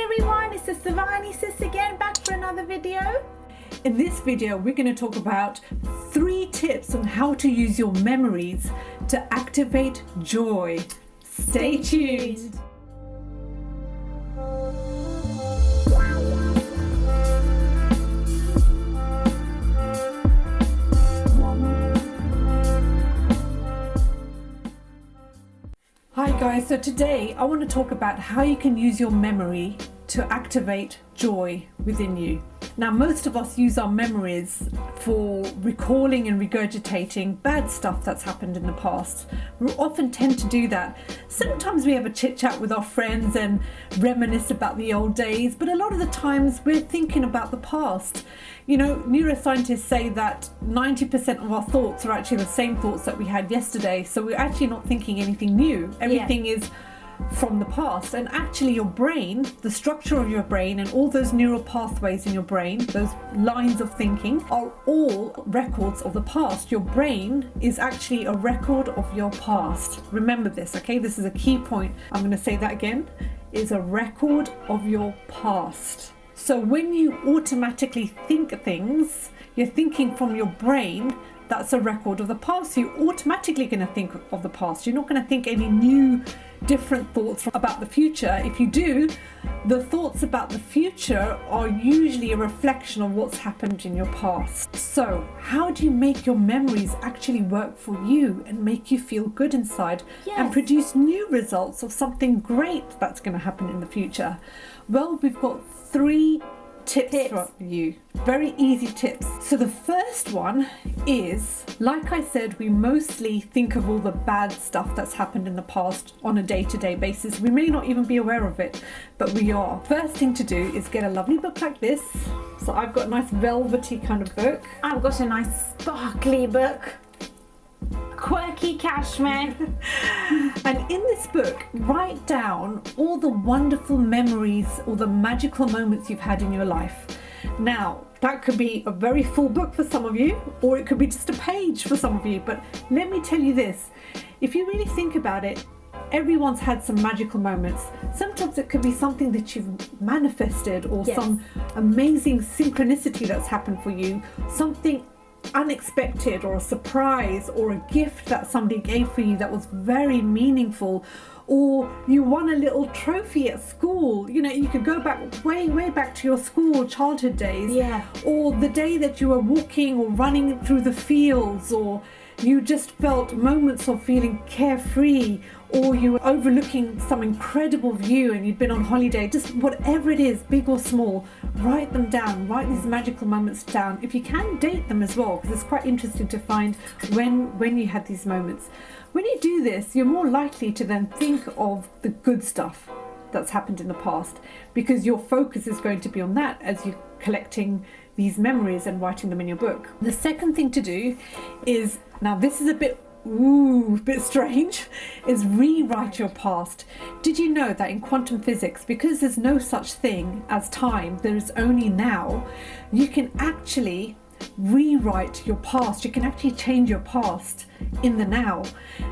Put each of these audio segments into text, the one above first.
everyone, it's the SavaniSis again, back for another video. In this video, we're going to talk about 3 tips on how to use your memories to activate joy. Stay tuned. Hi guys, so today I want to talk about how you can use your memory to activate joy within you. Now, most of us use our memories for recalling and regurgitating bad stuff that's happened in the past. We often tend to do that. Sometimes we have a chit chat with our friends and reminisce about the old days, but a lot of the times we're thinking about the past. You know, neuroscientists say that 90% of our thoughts are actually the same thoughts that we had yesterday. So we're actually not thinking anything new. Everything is from the past. And actually your brain, the structure of your brain and all those neural pathways in your brain, those lines of thinking, are all records of the past. Your brain is actually a record of your past. Remember this, okay? This is a key point. I'm going to say that again. Is a record of your past. So when you automatically think things, you're thinking from your brain. That's a record of the past. So you're automatically going to think of the past. You're not going to think any new, different thoughts about the future. If you do, the thoughts about the future are usually a reflection of what's happened in your past. So how do you make your memories actually work for you and make you feel good inside and produce new results of something great that's going to happen in the future? Well, we've got 3 tips for you. Very easy tips. So the first one is, like I said, we mostly think of all the bad stuff that's happened in the past on a day-to-day basis. We may not even be aware of it, but we are. First thing to do is get a lovely book like this. So I've got a nice velvety kind of book. I've got a nice sparkly book. Quirky cashmere. And in this book, write down all the wonderful memories or the magical moments you've had in your life. Now, that could be a very full book for some of you, or it could be just a page for some of you. But let me tell you this, if you really think about it, everyone's had some magical moments. Sometimes it could be something that you've manifested, or some amazing synchronicity that's happened for you, something unexpected, or a surprise, or a gift that somebody gave for you that was very meaningful, or you won a little trophy at school. You know, you could go back way back to your school childhood days, or the day that you were walking or running through the fields, or you just felt moments of feeling carefree, or you were overlooking some incredible view and you'd been on holiday. Just whatever it is, big or small, write them down. Write these magical moments down. If you can, date them as well, because it's quite interesting to find when you had these moments. When you do this, you're more likely to then think of the good stuff that's happened in the past, because your focus is going to be on that as you're collecting these memories and writing them in your book. The second thing to do is, now this is a bit strange, is rewrite your past. Did you know that in quantum physics, because there's no such thing as time, there is only now, you can actually rewrite your past. You can actually change your past in the now.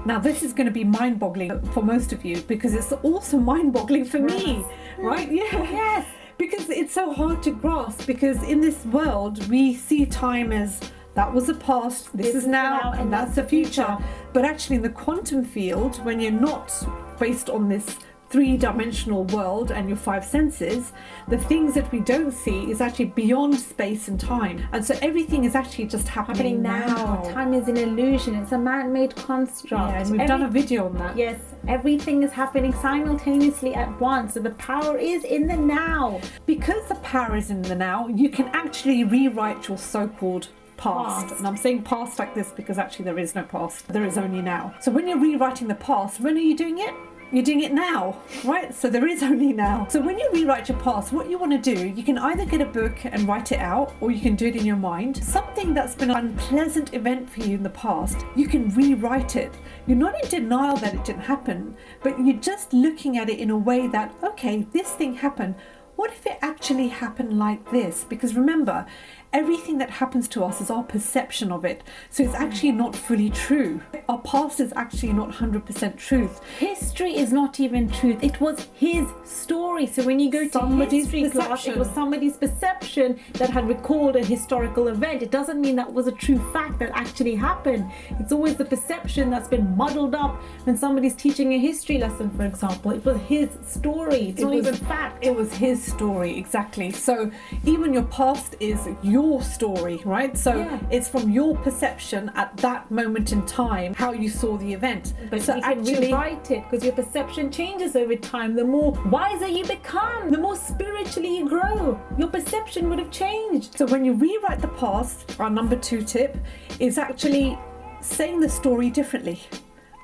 Now, this is going to be mind-boggling for most of you, because it's also mind-boggling for me, right? Yes. Because it's so hard to grasp, because in this world we see time as that was the past, this is now, and that's the future. But actually in the quantum field, when you're not based on this 3-dimensional world and your 5 senses, the things that we don't see is actually beyond space and time. And so everything is actually just happening now. Time is an illusion. It's a man-made construct. Yeah, and we've done a video on that. Yes, everything is happening simultaneously at once. So the power is in the now. Because the power is in the now, you can actually rewrite your so-called past. And I'm saying past like this because actually there is no past. There is only now. So when you're rewriting the past, when are you doing it? You're doing it now, right? So there is only now. So when you rewrite your past, what you want to do, you can either get a book and write it out, or you can do it in your mind. Something that's been an unpleasant event for you in the past, you can rewrite it. You're not in denial that it didn't happen, but you're just looking at it in a way that, okay, this thing happened. What if it actually happened like this? Because remember, everything that happens to us is our perception of it. So it's actually not fully true. Our past is actually not 100% truth. History is not even truth. It was his story. So when you go to Somebody's history class, perception. it was somebody's perception that had recalled a historical event. It doesn't mean that was a true fact that actually happened. It's always the perception that's been muddled up when somebody's teaching a history lesson, for example. It was his story. It's not even fact. It was his story, exactly. So even your past is your story, right? So it's from your perception at that moment in time, how you saw the event. But so you can rewrite it, because your perception changes over time. The more wiser you become, the more spiritually you grow, your perception would have changed. So when you rewrite the past, our number 2 tip is actually saying the story differently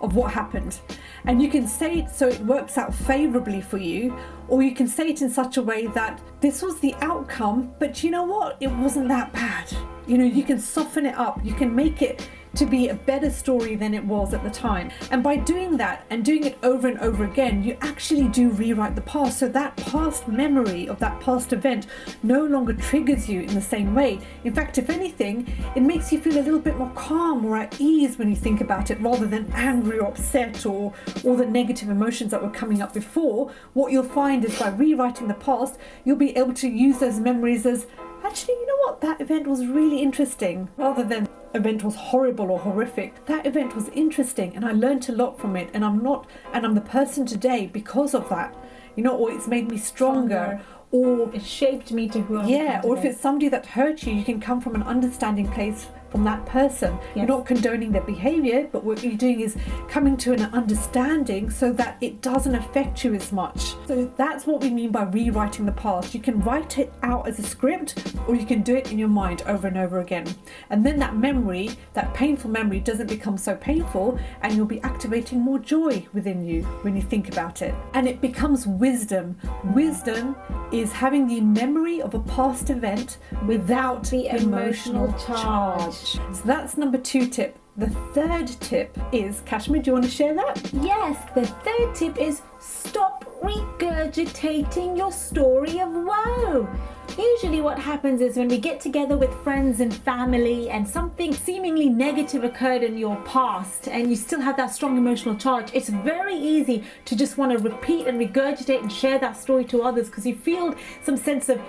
of what happened. And you can say it so it works out favorably for you, or you can say it in such a way that this was the outcome, but you know what? It wasn't that bad. You know, you can soften it up. You can make it to be a better story than it was at the time. And by doing that and doing it over and over again, you actually do rewrite the past. So that past memory of that past event no longer triggers you in the same way. In fact, if anything, it makes you feel a little bit more calm or at ease when you think about it, rather than angry or upset or all the negative emotions that were coming up before. What you'll find is by rewriting the past, you'll be able to use those memories as, actually, you know what, that event was really interesting, rather than event was horrible or horrific. That event was interesting and I learned a lot from it, and I'm the person today because of that, you know, or it's made me stronger. Or it shaped me to who I am. Yeah, or if it's somebody that hurt you, you can come from an understanding place from that person. Yes. You're not condoning their behavior, but what you're doing is coming to an understanding so that it doesn't affect you as much. So that's what we mean by rewriting the past. You can write it out as a script, or you can do it in your mind over and over again. And then that memory, that painful memory, doesn't become so painful, and you'll be activating more joy within you when you think about it. And it becomes wisdom. Wisdom is having the memory of a past event without the emotional charge. So that's number 2 tip. The 3rd tip is, Kashmir, do you want to share that? Yes, the 3rd tip is stop regurgitating your story of woe. Usually what happens is when we get together with friends and family and something seemingly negative occurred in your past and you still have that strong emotional charge, it's very easy to just want to repeat and regurgitate and share that story to others, because you feel some sense of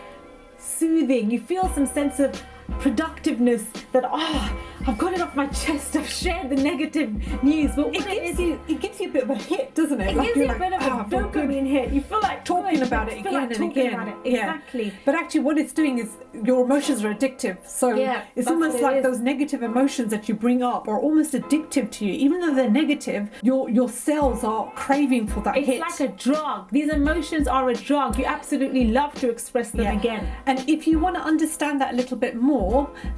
soothing, you feel some sense of productiveness, that I've got it off my chest, I've shared the negative news. But what it gives you a bit of a hit, doesn't it? It gives you a bit of a dopamine hit. You feel like talking about it again and again. Exactly. Yeah. But actually what it's doing is your emotions are addictive. So it's almost like those negative emotions that you bring up are almost addictive to you. Even though they're negative, your cells are craving for that hit. It's like a drug. These emotions are a drug. You absolutely love to express them again. And if you want to understand that a little bit more,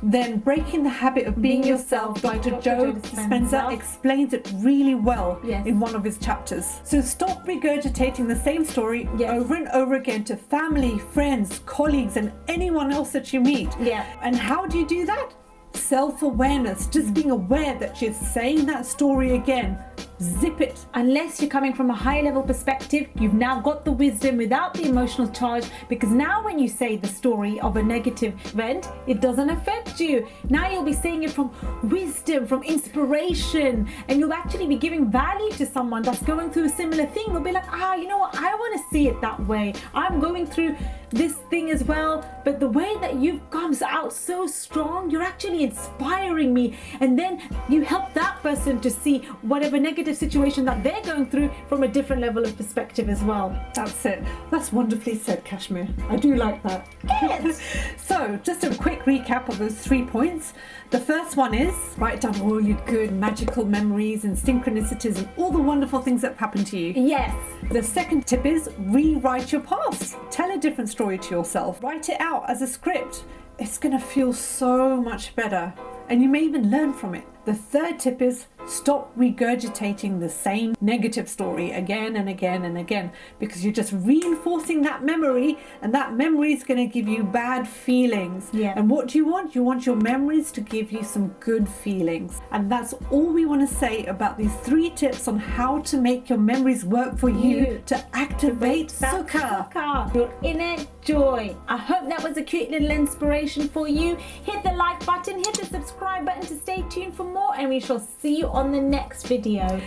then Breaking the Habit of Being Yourself, Dr. Joe Dispenza explains it really well in one of his chapters. So stop regurgitating the same story over and over again to family, friends, colleagues, and anyone else that you meet. And how do you do that? Self-awareness, just being aware that you're saying that story again. Zip it. Unless you're coming from a high level perspective, you've now got the wisdom without the emotional charge, because now when you say the story of a negative event, it doesn't affect you. Now you'll be saying it from wisdom, from inspiration, and you'll actually be giving value to someone that's going through a similar thing. They'll be like, you know what, I want to see it that way. I'm going through this thing as well, but the way that you've come out so strong, you're actually inspiring me. And then you help that person to see whatever negative situation that they're going through from a different level of perspective as well. That's it. That's wonderfully said, Kashmir. I do like that. Yes. So just a quick recap of those 3 points. The first one is write down all your good magical memories and synchronicities and all the wonderful things that have happened to you. Yes. The second tip is rewrite your past. Tell a different story to yourself. Write it out as a script. It's going to feel so much better, and you may even learn from it. The third tip is Stop regurgitating the same negative story again and again and again, because you're just reinforcing that memory, and that memory is going to give you bad feelings. Yeah. And what do you want? You want your memories to give you some good feelings. And that's all we want to say about these 3 tips on how to make your memories work for you to activate Sukha. Your inner joy. I hope that was a cute little inspiration for you. Hit the like button, hit the subscribe button to stay tuned for more, and we shall see you on the next video.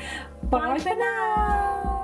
Bye for now.